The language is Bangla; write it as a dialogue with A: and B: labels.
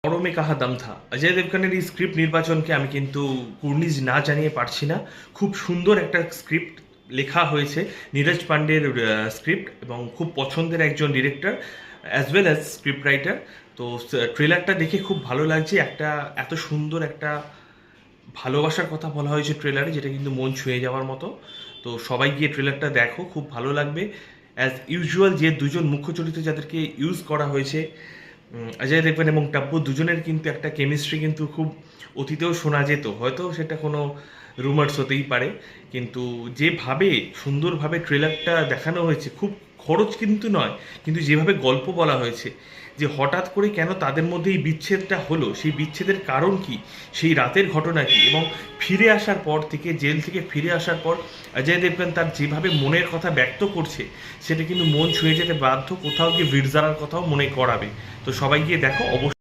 A: औरों में कहा दम था। অজয় দেবগনের এই স্ক্রিপ্ট নির্বাচনকে আমি কিন্তু কুর্নিশ না জানিয়ে পারছি না। খুব সুন্দর একটা স্ক্রিপ্ট লেখা হয়েছে। নীরজ পান্ডের স্ক্রিপ্ট এবং খুব পছন্দের একজন director as well as script writer. তো ট্রেলারটা দেখে খুব ভালো লাগছে। একটা এত সুন্দর একটা ভালোবাসার কথা বলা হয়েছে ট্রেলারে, যেটা কিন্তু মন ছুঁয়ে যাওয়ার মতো। তো সবাই গিয়ে ট্রেলারটা দেখো, খুব ভালো লাগবে। অ্যাজ ইউজুয়াল যে দুজন মুখ্য চরিত্র যাদেরকে ইউজ করা হয়েছে, অজয় দেবগন এবং টাব্বু, দুজনের কিন্তু একটা কেমিস্ট্রি কিন্তু খুব অতীতেও শোনা যেত, হয়তো সেটা কোনো রুমার্স হতেই পারে, কিন্তু যেভাবে সুন্দরভাবে ট্রেলারটা দেখানো হয়েছে, খুব খরচ কিন্তু নয়, কিন্তু যেভাবে গল্প বলা হয়েছে, যে হঠাৎ করে কেন তাদের মধ্যে এই বিচ্ছেদটা হলো, সেই বিচ্ছেদের কারণ কি, সেই রাতের ঘটনা কি, এবং ফিরে আসার পর থেকে, জেল থেকে ফিরে আসার পর অজয় দেবগন তার যেভাবে মনের কথা ব্যক্ত করছে, সেটা কিন্তু মন ছুঁয়ে যেতে বাধ্য, কোথাও গিয়ে ভিড় জারার কথাও মনে করাবে। তো সবাই গিয়ে দেখো অবশ্যই।